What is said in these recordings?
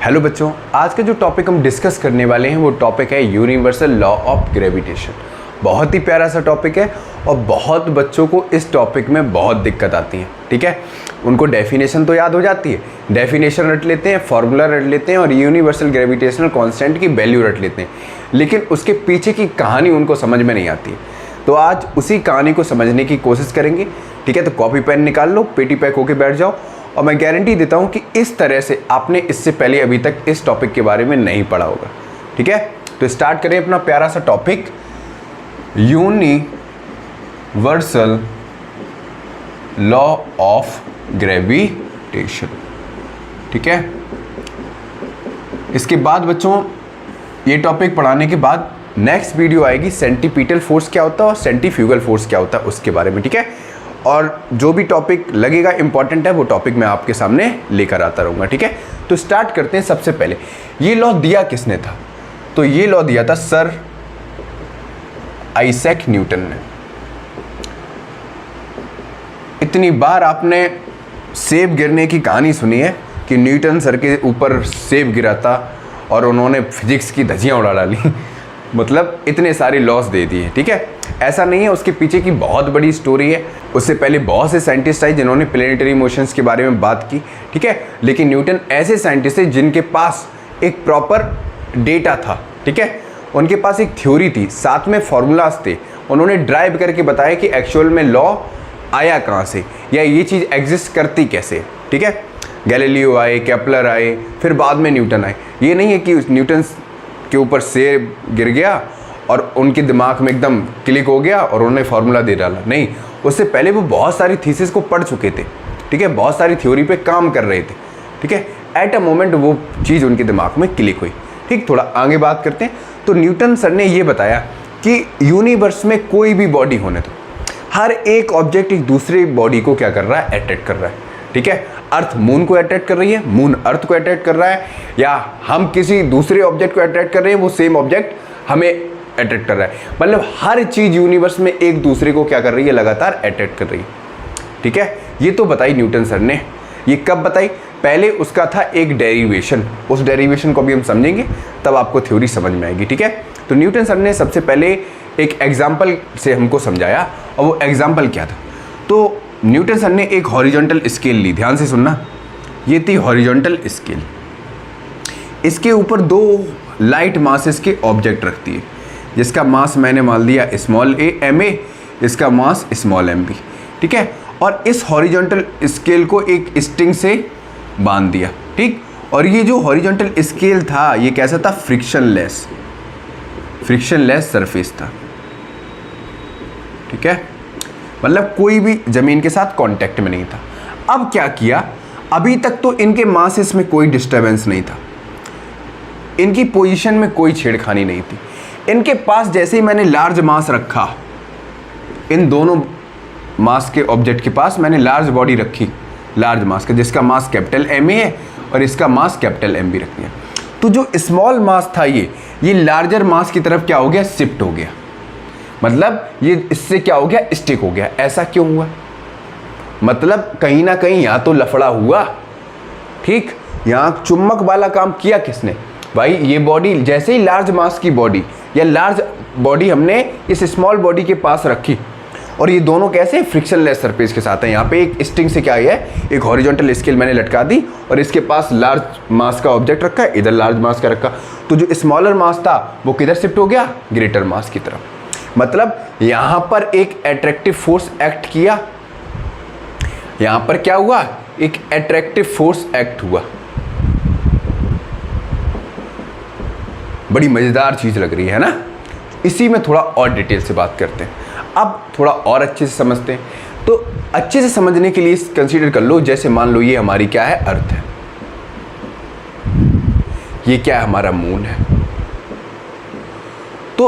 Hello बच्चों, आज का जो टॉपिक हम डिस्कस करने वाले हैं वो टॉपिक है यूनिवर्सल लॉ ऑफ ग्रेविटेशन। बहुत ही प्यारा सा टॉपिक है और बहुत बच्चों को इस टॉपिक में बहुत दिक्कत आती है। ठीक है, उनको डेफिनेशन तो याद हो जाती है, डेफिनेशन रट लेते हैं, फार्मूला रट लेते हैं और यूनिवर्सल ग्रेविटेशनल कांस्टेंट की वैल्यू रट लेते हैं, लेकिन उसके पीछे की कहानी उनको समझ में नहीं आती है। तो आज उसी कहानी को समझने की कोशिश करेंगे। ठीक है, तो कॉपी पेन निकाल लो, पेटी पैक होके बैठ जाओ और मैं गारंटी देता हूं कि इस तरह से आपने इससे पहले अभी तक इस टॉपिक के बारे में नहीं पढ़ा होगा। ठीक है, तो स्टार्ट करें अपना प्यारा सा topic, universal law of gravitation. ठीक है, इसके बाद बच्चों ये टॉपिक पढ़ाने के बाद नेक्स्ट वीडियो आएगी सेंटीपीटल फोर्स क्या होता है और सेंटीफ्यूगल फोर्स क्या होता है उसके बारे में। ठीक है, और जो भी टॉपिक लगेगा इंपॉर्टेंट है वो टॉपिक मैं आपके सामने लेकर आता रहूँगा। ठीक है, तो स्टार्ट करते हैं। सबसे पहले ये लॉ दिया किसने था? तो ये लॉ दिया था सर आइजैक न्यूटन ने। इतनी बार आपने सेब गिरने की कहानी सुनी है कि न्यूटन सर के ऊपर सेब गिरा था और उन्होंने फिजिक्स की धज्जियाँ उड़ा डाली मतलब इतने सारे लॉस दे दिए। ठीक है, ऐसा नहीं है, उसके पीछे की बहुत बड़ी स्टोरी है। उससे पहले बहुत से साइंटिस्ट आए जिन्होंने प्लेनेटरी मोशंस के बारे में बात की। ठीक है, लेकिन न्यूटन ऐसे साइंटिस्ट थे जिनके पास एक प्रॉपर डेटा था। ठीक है, उनके पास एक थ्योरी थी, साथ में फॉर्मूलाज थे। उन्होंने ड्राइव करके बताया कि एक्चुअल में लॉ आया कहाँ से या ये चीज़ एग्जिस्ट करती कैसे। ठीक है, गैलीलियो आए, केपलर आए, फिर बाद में न्यूटन आए। ये नहीं है कि न्यूटन के ऊपर सेब गिर गया और उनके दिमाग में एकदम क्लिक हो गया और उन्होंने फार्मूला दे डाला। नहीं, उससे पहले वो बहुत सारी थीसिस को पढ़ चुके थे। ठीक है, बहुत सारी थ्योरी पे काम कर रहे थे। ठीक है, एट अ मोमेंट वो चीज़ उनके दिमाग में क्लिक हुई। ठीक, थोड़ा आगे बात करते हैं। तो न्यूटन सर ने ये बताया कि यूनिवर्स में कोई भी बॉडी होने दो, हर एक ऑब्जेक्ट एक दूसरे बॉडी को क्या कर रहा है? अट्रैक्ट कर रहा है। ठीक है, अर्थ मून को अट्रैक्ट कर रही है, मून अर्थ को अट्रैक्ट कर रहा है, या हम किसी दूसरे ऑब्जेक्ट को अट्रैक्ट कर रहे हैं, वो सेम ऑब्जेक्ट हमें अट्रैक्ट कर रहा है। मतलब हर चीज यूनिवर्स में एक दूसरे को क्या कर रही है? लगातार अट्रैक्ट कर रही है। ठीक है, ये तो बताई न्यूटन सर ने। ये कब बताई? पहले उसका था एक डेरिवेशन, उस डेरिवेशन को भी हम समझेंगे तब आपको थ्योरी समझ में आएगी। ठीक है, तो न्यूटन सर ने सबसे पहले एक एग्जाम्पल से हमको समझाया और वो एग्जाम्पल क्या था? तो न्यूटन सर ने एक हॉरिजॉन्टल स्केल ली, ध्यान से सुनना, ये थी हॉरिजॉन्टल स्केल। इसके ऊपर दो लाइट मासेस के ऑब्जेक्ट रखती है, जिसका मास मैंने मान लिया स्मॉल ए एम ए, इसका मास स्मॉल एम बी। ठीक है, और इस हॉरिजॉन्टल स्केल को एक स्ट्रिंग से बांध दिया। ठीक, और ये जो हॉरिजॉन्टल स्केल था ये कैसा था? फ्रिक्शनलेस सरफेस था। ठीक है, मतलब कोई भी जमीन के साथ कांटेक्ट में नहीं था। अब क्या किया? अभी तक तो इनके मासेस में कोई डिस्टर्बेंस नहीं था, इनकी पोजीशन में कोई छेड़खानी नहीं थी। इनके पास जैसे ही मैंने लार्ज मास रखा, इन दोनों मास के ऑब्जेक्ट के पास मैंने लार्ज बॉडी रखी, लार्ज मास का, जिसका मास कैपिटल एम ए है और इसका मास कैपिटल एम बी रख दिया, तो जो स्मॉल मास था ये लार्जर मास की तरफ क्या हो गया? शिफ्ट हो गया। मतलब ये इससे क्या हो गया? स्टिक हो गया। ऐसा क्यों हुआ? मतलब कहीं ना कहीं यहाँ तो लफड़ा हुआ। ठीक, यहाँ चुम्बक वाला काम किया किसने? भाई ये बॉडी जैसे ही लार्ज मास की बॉडी या लार्ज बॉडी हमने इस स्मॉल बॉडी के पास रखी और ये दोनों कैसे? फ्रिक्शनलेस सरफेस के साथ है। यहाँ पे एक स्ट्रिंग से क्या है? एक हॉरिजॉन्टल स्केल मैंने लटका दी और इसके पास लार्ज मास का ऑब्जेक्ट रखा है, इधर लार्ज मास का रखा, तो जो स्मॉलर मास था वो किधर शिफ्ट हो गया? ग्रेटर मास की तरफ। मतलब यहां पर एक अट्रैक्टिव फोर्स एक्ट किया। यहां पर क्या हुआ? एक अट्रैक्टिव फोर्स एक्ट हुआ। बड़ी मजेदार चीज लग रही है ना? इसी में थोड़ा और डिटेल से बात करते हैं। अब थोड़ा और अच्छे से समझते हैं। तो अच्छे से समझने के लिए कंसीडर कर लो, जैसे मान लो ये हमारी क्या है? अर्थ है। ये क्या है? हमारा मून है। तो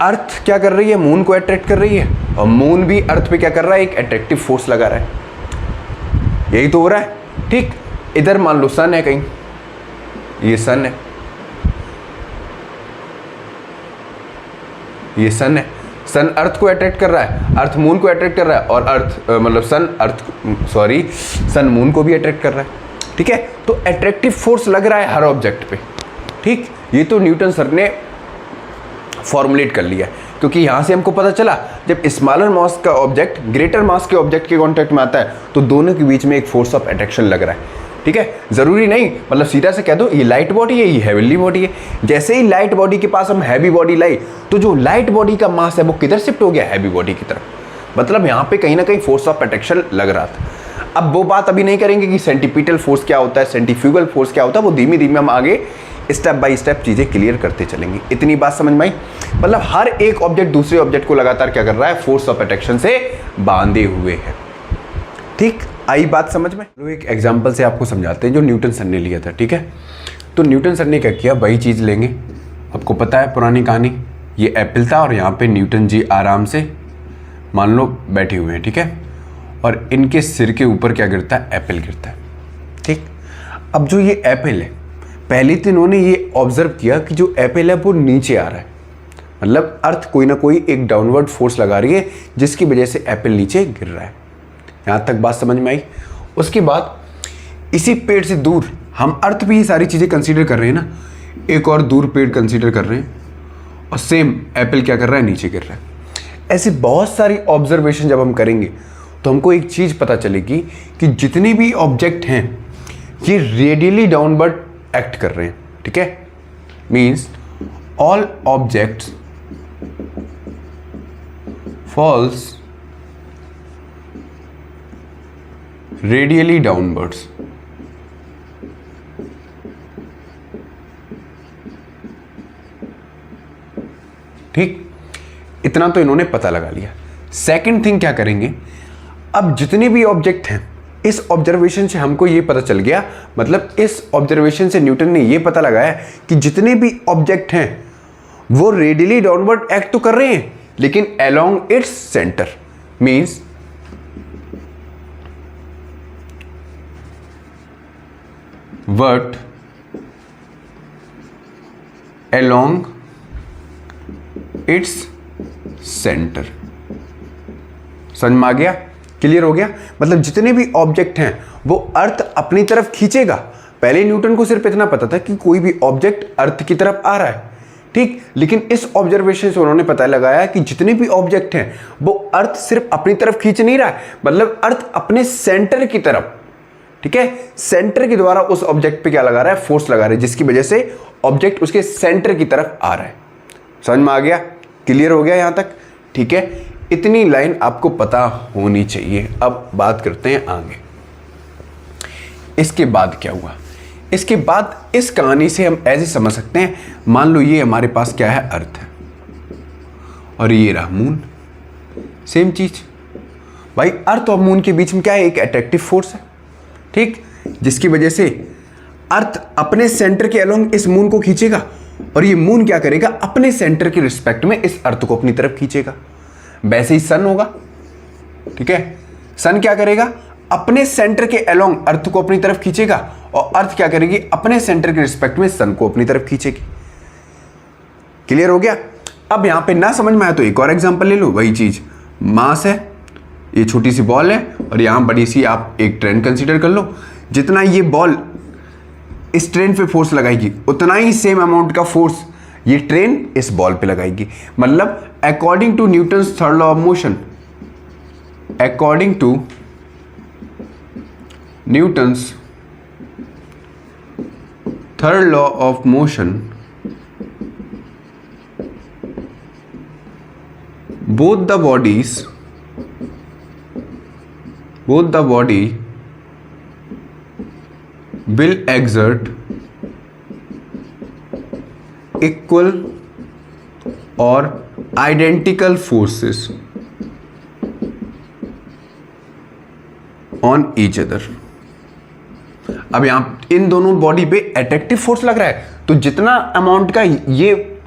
अर्थ क्या कर रही है? मून को अट्रैक्ट कर रही है और मून भी अर्थ पे क्या कर रहा है? एक अट्रैक्टिव फोर्स लगा रहा है। यही तो हो रहा है। ठीक, इधर मान लो सन है, कहीं ये सन है, ये सन है, सन अर्थ को अट्रैक्ट कर रहा है, अर्थ मून को अट्रैक्ट कर रहा है और अर्थ मतलब सन मून को भी अट्रैक्ट कर रहा है। ठीक है, तो अट्रैक्टिव फोर्स लग रहा है हर ऑब्जेक्ट पे। ठीक, ये तो न्यूटन सर ने फॉर्मुलेट कर लिया, क्योंकि यहां से हमको पता चला जब स्मॉलर मास का ऑब्जेक्ट ग्रेटर मास के ऑब्जेक्ट के कांटेक्ट में आता है तो दोनों के बीच में एक फोर्स ऑफ अट्रैक्शन लग रहा है। ठीक है, जरूरी नहीं, मतलब सीधा से कह दो ये लाइट बॉडी है, ये हेवीली बॉडी है। जैसे ही लाइट बॉडी के पास हम हैवी बॉडी लाई तो जो लाइट बॉडी का मास है वो किधर शिफ्ट हो गया, हैवी बॉडी की तरफ। मतलब यहाँ पे कहीं ना कहीं फोर्स ऑफ अट्रैक्शन लग रहा था। अब वो बात अभी नहीं करेंगे कि सेंटीपिटल फोर्स क्या होता है, सेंट्रीफ्यूगल फोर्स क्या होता है, वो धीमे धीमे हम आगे स्टेप बाय स्टेप चीजें क्लियर करते चलेंगे। इतनी बात समझ में आई? मतलब हर एक ऑब्जेक्ट दूसरे ऑब्जेक्ट को लगातार क्या कर रहा है, फोर्स ऑफ अट्रैक्शन से बांधे हुए है। ठीक, आई बात समझ में? तो एक एग्जांपल से आपको समझाते हैं जो न्यूटन सर ने लिया था। ठीक है, तो न्यूटन सर ने क्या किया, वही चीज लेंगे, आपको पता है पुरानी कहानी, ये एप्पल था और यहाँ पे न्यूटन जी आराम से मान लो बैठे हुए हैं। ठीक है, और इनके सिर के ऊपर क्या गिरता है, एप्पल गिरता है। ठीक, अब जो ये एप्पल है, पहले तो इन्होंने ये ऑब्जर्व किया कि जो एप्पल है वो नीचे आ रहा है, मतलब अर्थ कोई ना कोई एक डाउनवर्ड फोर्स लगा रही है जिसकी वजह से एप्पल नीचे गिर रहा है। यहाँ तक बात समझ में आई? उसके बाद इसी पेड़ से दूर हम अर्थ भी ये सारी चीज़ें कंसीडर कर रहे हैं ना, एक और दूर पेड़ कंसीडर कर रहे हैं और सेम एप्पल क्या कर रहा है, नीचे गिर रहा है। ऐसे बहुत सारी ऑब्जर्वेशन जब हम करेंगे तो हमको एक चीज़ पता चलेगी कि जितने भी ऑब्जेक्ट हैं ये रेडियली डाउनवर्ड एक्ट कर रहे हैं। ठीक है, means all objects falls radially downwards. ठीक, इतना तो इन्होंने पता लगा लिया। सेकंड थिंग क्या करेंगे, अब जितने भी ऑब्जेक्ट हैं इस ऑब्जर्वेशन से हमको ये पता चल गया, मतलब इस ऑब्जर्वेशन से न्यूटन ने ये पता लगाया कि जितने भी ऑब्जेक्ट हैं वो रेडियली डाउनवर्ड एक्ट तो कर रहे हैं लेकिन along its centre, means vert along its centre. समझ में आ गया, क्लियर हो गया? मतलब जितने भी ऑब्जेक्ट हैं वो अर्थ अपनी तरफ खींचेगा। पहले न्यूटन को सिर्फ इतना पता था कि कोई भी ऑब्जेक्ट अर्थ की तरफ आ रहा है। ठीक, लेकिन इस ऑब्जर्वेशन से उन्होंने पता लगाया कि जितने भी ऑब्जेक्ट हैं वो अर्थ सिर्फ अपनी तरफ खींच नहीं रहा है, मतलब अर्थ अपने सेंटर की तरफ, ठीक है, सेंटर के द्वारा उस ऑब्जेक्ट पे क्या लगा रहा है, फोर्स लगा रहा है, जिसकी वजह से ऑब्जेक्ट उसके सेंटर की तरफ आ रहा है। समझ में आ गया, क्लियर हो गया यहां तक? ठीक है, इतनी लाइन आपको पता होनी चाहिए। अब बात करते हैं आगे, इसके बाद क्या हुआ। इसके बाद इस कहानी से हम ऐसे समझ सकते हैं, मान लो ये हमारे पास क्या है, अर्थ है और ये रहा मून, सेम चीज भाई। अर्थ और मून के बीच में क्या है, एक अट्रैक्टिव फोर्स है, ठीक, जिसकी वजह से अर्थ अपने सेंटर के अलोंग इस मून को खींचेगा और ये मून क्या करेगा, अपने सेंटर के रिस्पेक्ट में इस अर्थ को अपनी तरफ खींचेगा। वैसे ही सन होगा, ठीक है, सन क्या करेगा, अपने सेंटर के अलोंग अर्थ को अपनी तरफ खींचेगा और अर्थ क्या करेगी, अपने सेंटर के रिस्पेक्ट में सन को अपनी तरफ खींचेगी। क्लियर हो गया? अब यहां पे ना समझ में आया तो एक और एग्जांपल ले लो, वही चीज, मास है, ये छोटी सी बॉल है और यहां बड़ी सी आप एक ट्रेन कंसीडर कर लो। जितना ये बॉल इस ट्रेन पे फोर्स लगाएगी उतना ही सेम अमाउंट का फोर्स ये ट्रेन इस बॉल पे लगाएगी। मतलब according to Newton's third law of motion, according to Newton's third law of motion, both the body will exert equal or identical forces on each other। अब यहां इन दोनों body पे अट्रैक्टिव फोर्स लग रहा है, तो जितना अमाउंट का ये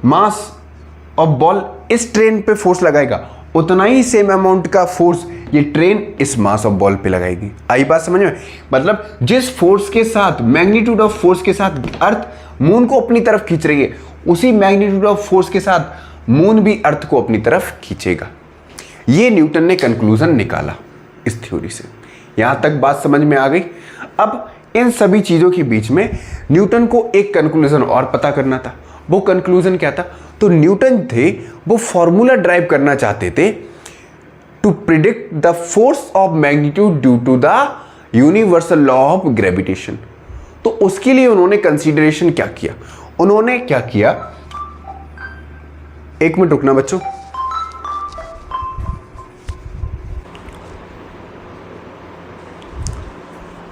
मास और बॉल इस ट्रेन पे फोर्स लगाएगा उतना ही सेम अमाउंट का फोर्स ये ट्रेन इस मास ऑफ बॉल पे लगाएगी। आई बात समझ में? मतलब जिस फोर्स के साथ, मैग्नीट्यूड ऑफ फोर्स के साथ अर्थ मून को अपनी तरफ खींच रही है, उसी मैग्नीट्यूड ऑफ फोर्स के साथ मून भी अर्थ को अपनी तरफ खींचेगा। ये न्यूटन ने कंक्लूजन निकाला इस थ्योरी से। यहां तक बात समझ में आ गई? अब इन सभी चीज़ों के बीच में न्यूटन को एक कंक्लूजन और पता करना था। वो कंक्लूजन क्या था? तो न्यूटन थे वो फॉर्मूला ड्राइव करना चाहते थे to predict the force of magnitude due to the universal law of gravitation. तो उसके लिए उन्होंने कंसीडरेशन क्या किया? उन्होंने क्या किया, एक मिनट रुकना बच्चों।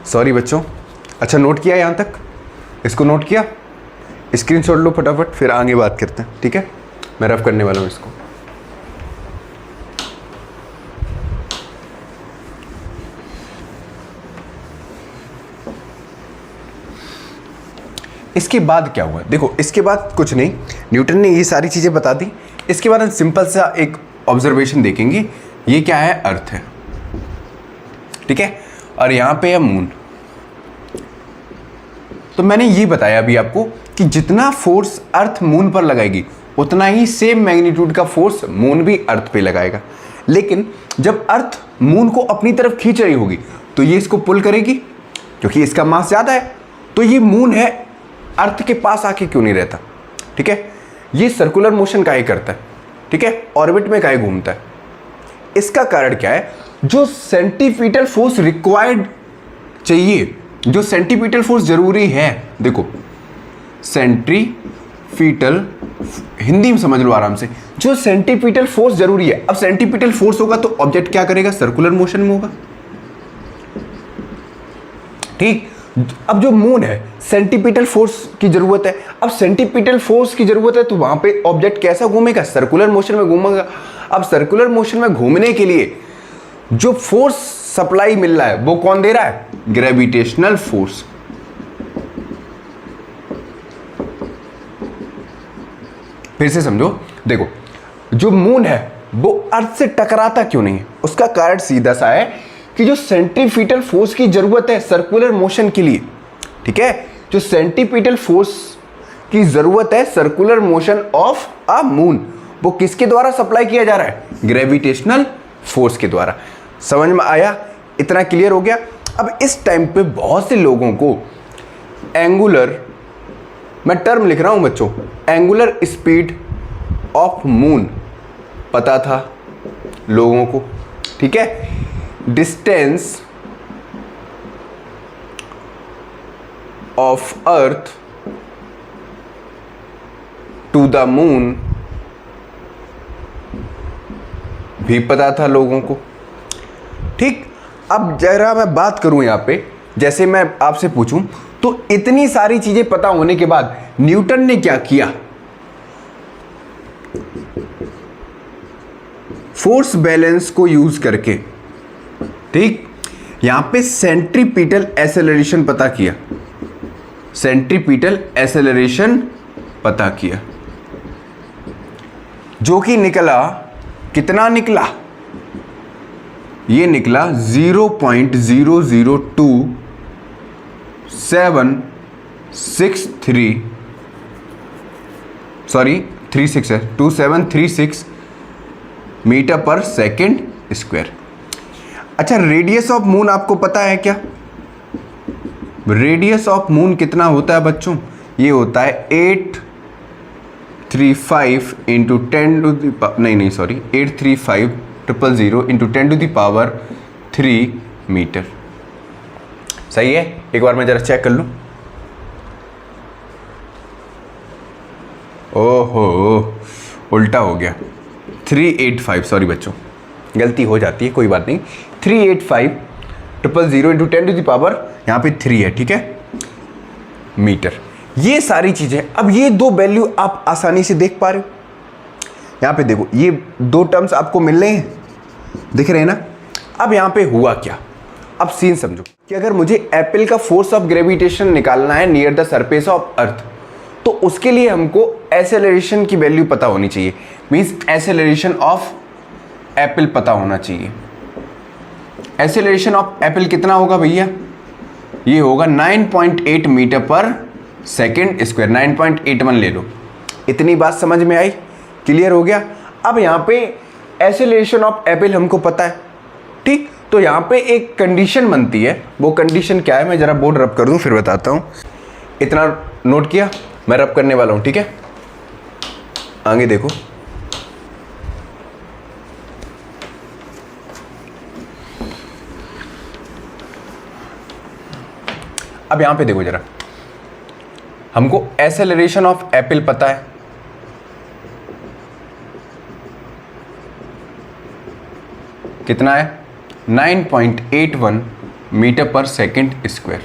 सॉरी बच्चों। अच्छा, नोट किया यहां तक? इसको नोट किया? स्क्रीनशॉट लो फटाफट, फिर आगे बात करते हैं, ठीक है? मैं रफ करने वाला हूं इसको। इसके बाद क्या हुआ? देखो, इसके बाद कुछ नहीं, न्यूटन ने ये सारी चीज़ें बता दी। इसके बाद हम सिंपल सा एक ऑब्जर्वेशन देखेंगे। ये क्या है? अर्थ है, ठीक है, और यहाँ पे है मून। तो मैंने ये बताया अभी आपको कि जितना फोर्स अर्थ मून पर लगाएगी उतना ही सेम मैग्नीट्यूड का फोर्स मून भी अर्थ पे लगाएगा। लेकिन जब अर्थ मून को अपनी तरफ खींच रही होगी तो ये इसको पुल करेगी, क्योंकि इसका मास ज़्यादा है। तो ये मून है, अर्थ के पास आके क्यों नहीं रहता, ठीक है? ये सर्कुलर मोशन काहे करता है, ठीक है, ऑर्बिट में काहे घूमता है? इसका कारण क्या है? जो सेंटीपिटल फोर्स रिक्वायर्ड चाहिए, जो सेंटीपिटल फोर्स जरूरी है, देखो सेंट्रीपिटल, हिंदी में समझ लो आराम से, जो सेंटीपिटल फोर्स जरूरी है। अब सेंटीपिटल फोर्स होगा तो ऑब्जेक्ट क्या करेगा? सर्कुलर मोशन में होगा, ठीक। अब जो मून है, सेंटीपिटल फोर्स की जरूरत है। अब सेंटीपिटल फोर्स की जरूरत है तो वहां पे ऑब्जेक्ट कैसा घूमेगा? सर्कुलर मोशन में घूमेगा। अब सर्कुलर मोशन में घूमने के लिए जो फोर्स सप्लाई मिल रहा है वो कौन दे रहा है? Gravitational force. फिर से समझो, देखो जो मून है वो अर्थ से टकराता क्यों नहीं है? उसका कारण सीधा सा है कि जो सेंट्रीपिटल फोर्स की जरूरत है सर्कुलर मोशन के लिए, ठीक है, जो सेंट्रीपिटल फोर्स की जरूरत है circular motion of a moon, वो किसके द्वारा सप्लाई किया जा रहा है? ग्रेविटेशनल फोर्स के द्वारा। समझ में आया? इतना क्लियर हो गया? अब इस टाइम पे बहुत से लोगों को एंगुलर, मैं टर्म लिख रहा हूं बच्चों, एंगुलर स्पीड ऑफ मून पता था लोगों को, ठीक है। Distance of earth to the moon भी पता था लोगों को, ठीक। अब जरा मैं बात करूं यहां पे, जैसे मैं आपसे पूछूं तो इतनी सारी चीजें पता होने के बाद न्यूटन ने क्या किया? फोर्स बैलेंस को यूज करके, ठीक, यहां पे सेंट्रीपिटल एक्सेलरेशन पता किया, सेंट्रीपिटल एक्सेलरेशन पता किया, जो कि निकला, कितना निकला? ये निकला 0.00273, सॉरी 36 है, 2736 मीटर पर सेकेंड स्क्वायर। अच्छा, रेडियस ऑफ मून आपको पता है क्या? रेडियस ऑफ मून कितना होता है बच्चों? ये होता है 835 इंटू 10 टू द, नहीं sorry 835,000 into 10 to the power 3 metre. सही है? एक बार मैं जरा चेक कर लूं। ओहो, उल्टा हो गया, 385, सॉरी बच्चों गलती हो जाती है, कोई बात नहीं। 385,000 इंटू 10 टू द पावर, यहाँ पे 3 है, ठीक है, मीटर। ये सारी चीजें, अब ये दो वैल्यू आप आसानी से देख पा रहे हो। यहाँ पे देखो, ये दो टर्म्स आपको मिल रहे हैं, दिख रहे हैं ना? अब यहाँ पे हुआ क्या? अब सीन समझो कि अगर मुझे एप्पल का फोर्स ऑफ ग्रेविटेशन निकालना है near the surface of earth, तो उसके लिए हमको एक्सेलरेशन की वैल्यू पता होनी चाहिए, मींस एक्सेलरेशन ऑफ एप्पल पता होना चाहिए। एक्सेलरेशन ऑफ एप्पल कितना होगा भैया? ये होगा 9.8 मीटर पर सेकेंड स्क्वायर, 9.81 ले लो। इतनी बात समझ में आई? क्लियर हो गया? अब यहाँ पे एक्सेलरेशन ऑफ एप्पल हमको पता है, ठीक, तो तो यहाँ पे एक कंडीशन बनती है, वो कंडीशन क्या है मैं ज़रा बोर्ड रब कर दूँ फिर बताता हूँ। इतना नोट किया, मैं रब करने वाला हूँ, ठीक है। आगे देखो, अब यहां पे देखो जरा, हमको एक्सेलरेशन ऑफ एप्पल पता है, कितना है 9.81 मीटर पर सेकंड स्क्वायर,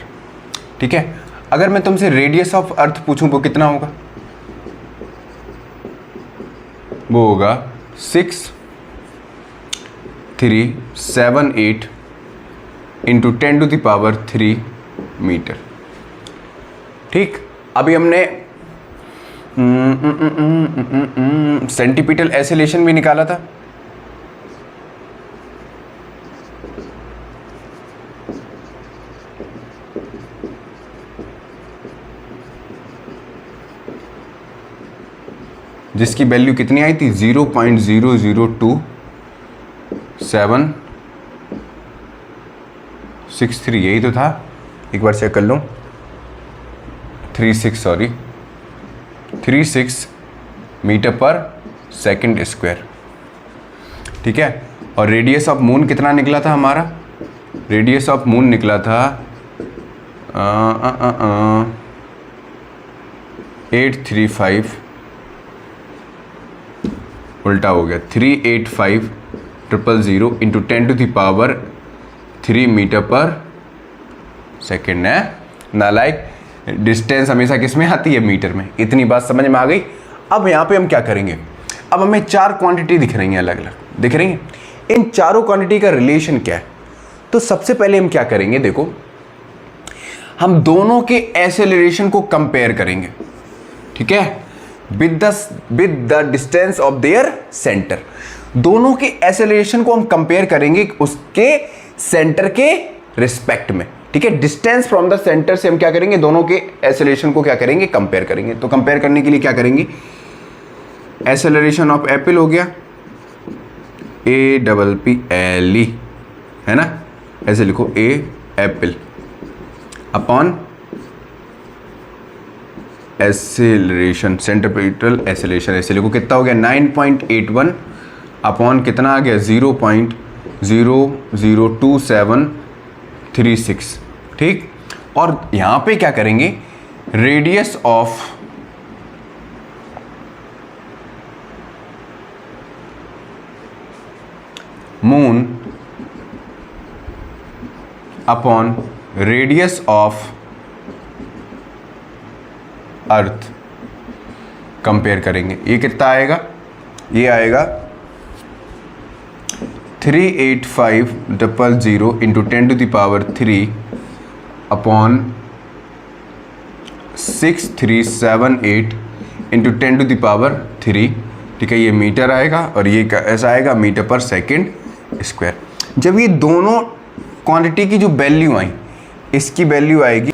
ठीक है। अगर मैं तुमसे रेडियस ऑफ अर्थ पूछूं वो कितना होगा, वो होगा 6378 इंटू 10⁻³ मीटर, ठीक। अभी हमने सेंटीपिटल एक्सेलरेशन भी निकाला था, जिसकी वैल्यू कितनी आई थी 0.002763, यही तो था, एक बार चेक कर लो, 36 मीटर पर सेकंड स्क्वायर, ठीक है। और रेडियस ऑफ मून कितना निकला था हमारा, रेडियस ऑफ मून निकला था 835, उल्टा हो गया 385,000 इंटू 10⁻³ मीटर पर सेकेंड है। नालायक, डिस्टेंस हमेशा किस में आती है, मीटर में। इतनी बात समझ में आ गई। अब यहाँ पे हम क्या करेंगे, अब हमें 4 क्वांटिटी दिख रही हैं, अलग अलग दिख रही हैं। इन चारों क्वांटिटी का रिलेशन क्या है, तो सबसे पहले हम क्या करेंगे, देखो हम दोनों के एक्सेलरेशन को कंपेयर करेंगे, ठीक है, with the distance of their centre. दोनों के एक्सेलरेशन को हम कंपेयर करेंगे उसके सेंटर के रिस्पेक्ट में, ठीक है। डिस्टेंस फ्रॉम द सेंटर से हम क्या करेंगे, दोनों के एक्सेलरेशन को क्या करेंगे, कंपेयर करेंगे। तो कंपेयर करने के लिए क्या करेंगे, एक्सेलरेशन ऑफ एप्पल हो गया APPLE, है ना, ऐसे लिखो a apple upon acceleration, centripetal acceleration, ऐसे लिखो, कितना हो गया 9.81 अपॉन कितना आ गया 0.002736, ठीक। और यहां पे क्या करेंगे, radius of moon upon radius of earth compare करेंगे। ये कितना आएगा, ये आएगा 385,000 इंटू 10⁻³ अपॉन 6378 इंटू 10⁻³, ठीक है, ये मीटर आएगा और ये ऐसा आएगा मीटर पर सेकंड स्क्वायर। जब ये दोनों क्वांटिटी की जो वैल्यू आई, इसकी वैल्यू आएगी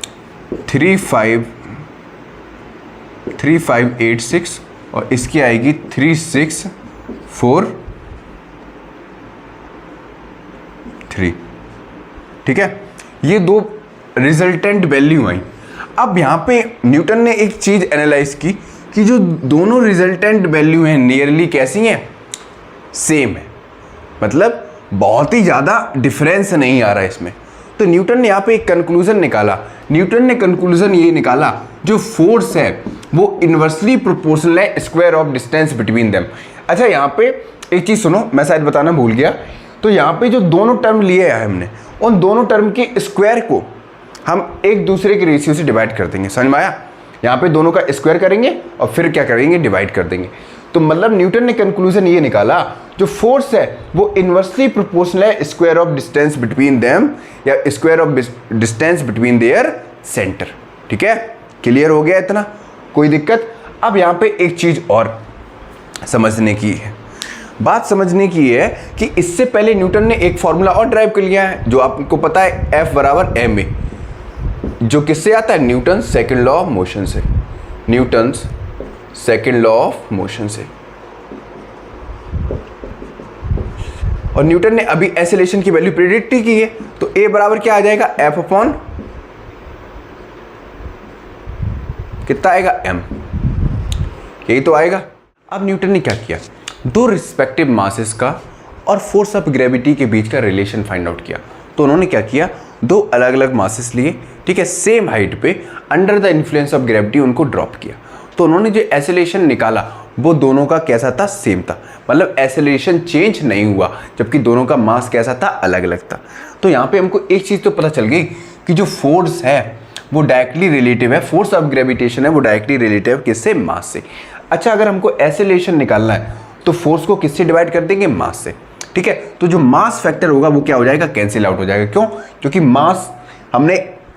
3586 और इसकी आएगी 3643, ठीक है। ये दो रिजल्टेंट वैल्यू आई। अब यहाँ पे न्यूटन ने एक चीज़ एनालाइज की कि जो दोनों रिजल्टेंट वैल्यू हैं नियरली कैसी हैं, सेम है, मतलब बहुत ही ज़्यादा डिफरेंस नहीं आ रहा है इसमें। तो न्यूटन ने यहाँ पे एक कंक्लूजन निकाला। न्यूटन ने कंक्लूजन ये निकाला, जो फोर्स है वो इन्वर्सली प्रोपोर्शनल है square of distance between them. अच्छा, यहाँ पे एक चीज़ सुनो, मैं शायद बताना भूल गया। तो यहाँ पे जो दोनों टर्म लिए हैं हमने, उन दोनों टर्म के स्क्वायर को हम एक दूसरे के रेशियो से डिवाइड कर देंगे। समझ में आया? यहाँ पे दोनों का स्क्वायर करेंगे और फिर क्या करेंगे, डिवाइड कर देंगे। तो मतलब न्यूटन ने कंक्लूजन ये निकाला, जो फोर्स है वो इन्वर्सली प्रोपोर्शनल है square of distance between them, या square of distance between their centre. ठीक है, क्लियर हो गया इतना, कोई दिक्कत? अब यहाँ पे एक चीज़ और समझने की है, बात समझने की है कि इससे पहले न्यूटन ने एक फॉर्मूला और ड्राइव कर लिया है, जो आपको पता है, F बराबर ma, जो किससे आता है, Newton second law of motion से, Newton second law of motion से। और न्यूटन ने अभी एक्सेलरेशन की वैल्यू प्रेडिक्ट ही की है, तो ए बराबर क्या आ जाएगा, एफ अपॉन कितना आएगा, एम, यही तो आएगा। अब न्यूटन ने क्या किया, दो रिस्पेक्टिव मासेस का और फोर्स ऑफ ग्रेविटी के बीच का रिलेशन फाइंड आउट किया। तो उन्होंने क्या किया, दो अलग अलग मासेस लिए, ठीक है, सेम हाइट पे, under the influence of gravity उनको ड्रॉप किया। तो उन्होंने जो एक्सेलरेशन निकाला वो दोनों का कैसा था, सेम था, मतलब एक्सेलरेशन चेंज नहीं हुआ, जबकि दोनों का मास कैसा था, अलग अलग था। तो यहाँ पे हमको एक चीज़ तो पता चल गई कि जो फोर्स है वो डायरेक्टली रिलेटिव है, फोर्स ऑफ ग्रेविटेशन है वो डायरेक्टली रिलेटिव किससे, मास से। अच्छा, अगर हमको एक्सेलरेशन निकालना है तो फोर्स को किससे डिवाइड कर देंगे, मास से, ठीक है। तो जो मास फैक्टर होगा वो क्या हो जाएगा, कैंसिल आउट हो जाएगा। क्यों, क्योंकि मास हमने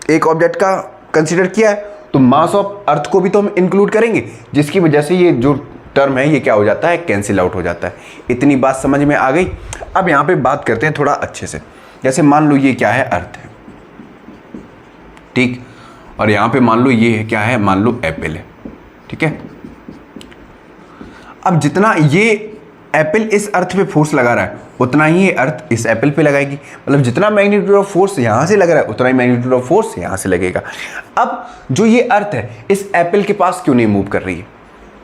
एक ऑब्जेक्ट का कंसीडर किया है, तो मास ऑफ अर्थ को भी तो हम इंक्लूड करेंगे, जिसकी वजह से ये जो टर्म है ये क्या हो जाता है, कैंसिल आउट हो जाता है। इतनी बात समझ में आ गई। अब यहाँ पे बात करते हैं थोड़ा अच्छे से। जैसे मान लो ये क्या है, अर्थ है, ठीक, और यहाँ पे मान लो ये है क्या है, मान लो एप्पल है, ठीक है। अब जितना ये एप्पल इस अर्थ पे फोर्स लगा रहा है उतना ही ये अर्थ इस एप्पल पे लगाएगी, मतलब जितना मैग्नीट्यूड ऑफ फोर्स यहाँ से लग रहा है उतना ही मैग्नीट्यूड ऑफ फोर्स यहाँ से लगेगा। अब जो ये अर्थ है इस एप्पल के पास क्यों नहीं मूव कर रही है,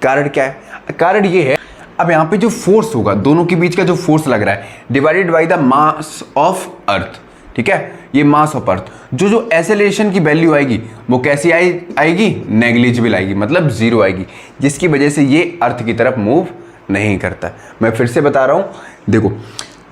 कारण क्या है, कारण ये है, अब यहाँ पे जो फोर्स होगा, दोनों के बीच का जो फोर्स लग रहा है divided by the mass of earth, ठीक है, ये मास ऑफ अर्थ, जो एक्सेलरेशन की वैल्यू आएगी वो कैसी आएगी, नेग्लिजिबल आएगी, मतलब जीरो आएगी, जिसकी वजह से ये अर्थ की तरफ मूव नहीं करता। मैं फिर से बता रहा हूँ, देखो,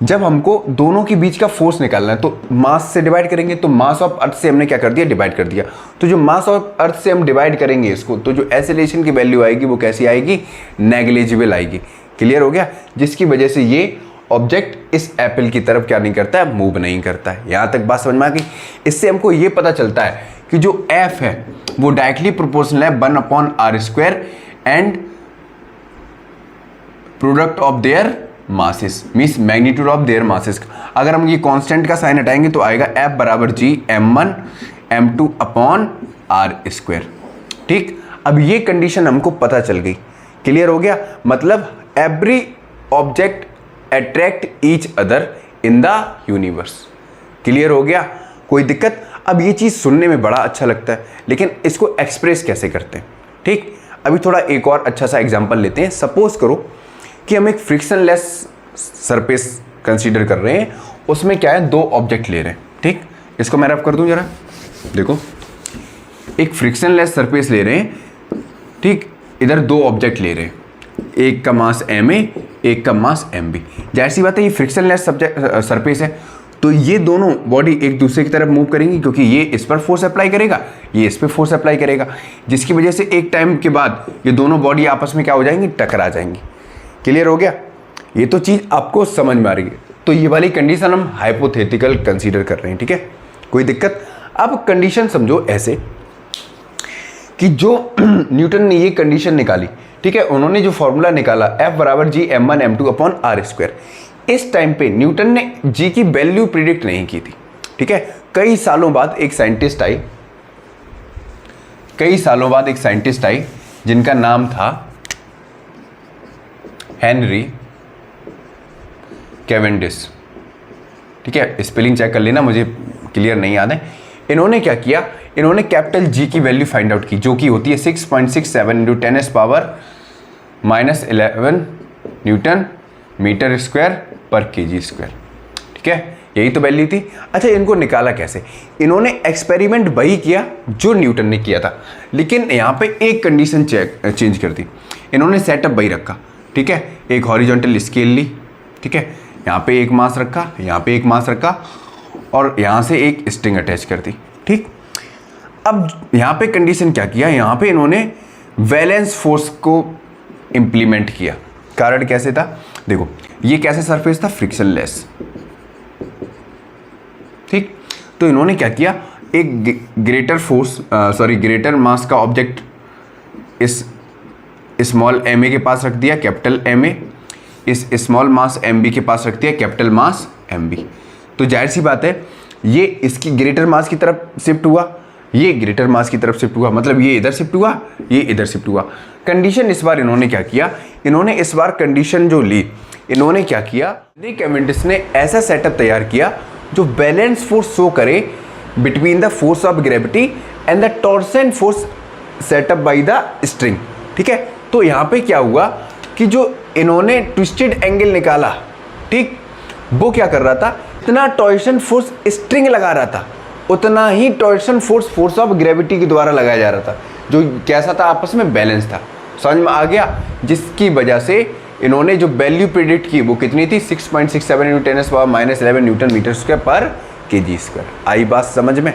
जब हमको दोनों के बीच का फोर्स निकालना है तो मास से डिवाइड करेंगे, तो मास ऑफ अर्थ से हमने क्या कर दिया, डिवाइड कर दिया। तो जो मास ऑफ अर्थ से हम डिवाइड करेंगे इसको, तो जो एक्सेलरेशन की वैल्यू आएगी वो कैसी आएगी, नेग्लिजिबल आएगी। क्लियर हो गया, जिसकी वजह से ये ऑब्जेक्ट इस एप्पल की तरफ क्या नहीं करता है, मूव नहीं करता है। यहाँ तक बात समझ में आ गई। इससे हमको ये पता चलता है कि जो एफ है वो डायरेक्टली प्रोपोर्शनल है 1/r² and product of their masses, means magnitude of their masses. अगर हम ये कांस्टेंट का साइन हटाएंगे तो आएगा F बराबर G m1 m2 upon r², ठीक। अब ये कंडीशन हमको पता चल गई, क्लियर हो गया, मतलब every object attract each other in the universe. Clear हो गया, कोई दिक्कत। अब ये चीज़ सुनने में बड़ा अच्छा लगता है, लेकिन इसको एक्सप्रेस कैसे करते हैं, ठीक। अभी थोड़ा एक और अच्छा सा एग्जांपल लेते हैं। सपोज करो कि हम एक फ्रिक्शनलेस सरफेस कंसीडर कर रहे हैं, उसमें क्या है, दो ऑब्जेक्ट ले रहे हैं, ठीक। इसको मैं रफ कर दूं जरा, देखो, एक फ्रिक्शनलेस सरफेस ले रहे हैं, ठीक, इधर दो ऑब्जेक्ट ले रहे हैं, एक का मास ma, एक का मास mb। जाहिर सी बात है ये फ्रिक्शनलेस सरफेस है, तो ये दोनों बॉडी एक दूसरे की तरफ मूव करेंगी, क्योंकि ये इस पर फोर्स अप्लाई करेगा, ये इस पर फोर्स अप्लाई करेगा, जिसकी वजह से एक टाइम के बाद ये दोनों बॉडी आपस में क्या हो जाएंगी, टकरा जाएंगी। क्लियर हो गया, ये तो चीज़ आपको समझ में आ रही है। तो ये वाली कंडीशन हम हाइपोथेटिकल कंसीडर कर रहे हैं, ठीक है, कोई दिक्कत। अब कंडीशन समझो ऐसे कि जो न्यूटन ने ये कंडीशन निकाली, ठीक है, उन्होंने जो फॉर्मूला निकाला F बराबर G m1 m2 upon r², इस टाइम पे न्यूटन ने G की वैल्यू प्रिडिक्ट नहीं की थी, ठीक है। कई सालों बाद एक साइंटिस्ट आई जिनका नाम था हेनरी कैवेंडिश, ठीक है, स्पेलिंग चेक कर लेना, मुझे क्लियर नहीं याद है। इन्होंने क्या किया, इन्होंने कैपिटल G की वैल्यू फाइंड आउट की, जो कि होती है 6.67 × 10⁻⁻11 न्यूटन मीटर स्क्वायर पर kg स्क्वायर, ठीक है, यही तो वैल्यू थी। अच्छा, इनको निकाला कैसे, इन्होंने एक्सपेरिमेंट वही किया जो न्यूटन ने किया था, लेकिन यहाँ पे एक कंडीशन चेंज कर दी। इन्होंने सेटअप वही रखा, ठीक है, एक हॉरिजॉन्टल स्केल ली, ठीक है, यहाँ पे एक मास रखा, यहाँ पे एक मास रखा, और यहाँ से एक स्ट्रिंग अटैच कर दी, ठीक। अब यहाँ पे कंडीशन क्या किया, यहाँ पे इन्होंने वैलेंस फोर्स को इम्प्लीमेंट किया। कारण कैसे था, देखो, ये कैसे सरफेस था, फ्रिक्शनलेस, ठीक। तो इन्होंने क्या किया, एक ग्रेटर मास का ऑब्जेक्ट इस स्मॉल ma के पास रख दिया, कैपिटल ma, इस स्मॉल मास mb के पास रख दिया, कैपिटल मास mb। तो जाहिर सी बात है ये इसकी ग्रेटर मास की तरफ शिफ्ट हुआ, ये ग्रेटर मास की तरफ शिफ्ट हुआ, मतलब ये इधर शिफ्ट हुआ, ये इधर शिफ्ट हुआ। कंडीशन इस बार इन्होंने क्या किया, इन्होंने इस बार कंडीशन जो ली, इन्होंने क्या किया, कैवेंडिश ने ऐसा सेटअप तैयार किया जो बैलेंस फोर्स शो करे between the force of gravity and the torsion force setup by the string. ठीक है, तो यहाँ पे क्या हुआ कि जो इन्होंने ट्विस्टेड एंगल निकाला, ठीक, वो क्या कर रहा था, इतना टॉर्सन फोर्स स्ट्रिंग लगा रहा था, उतना ही torsion force force of gravity के द्वारा लगाया जा रहा था, जो कैसा था, आपस में बैलेंस था। समझ में आ गया? जिसकी वजह से इन्होंने जो वैल्यू प्रेडिक्ट की वो कितनी थी, 6.67 × 10⁻⁻11 न्यूटन मीटर स्क्वायर पर kg स्क्वायर। आई बात समझ में?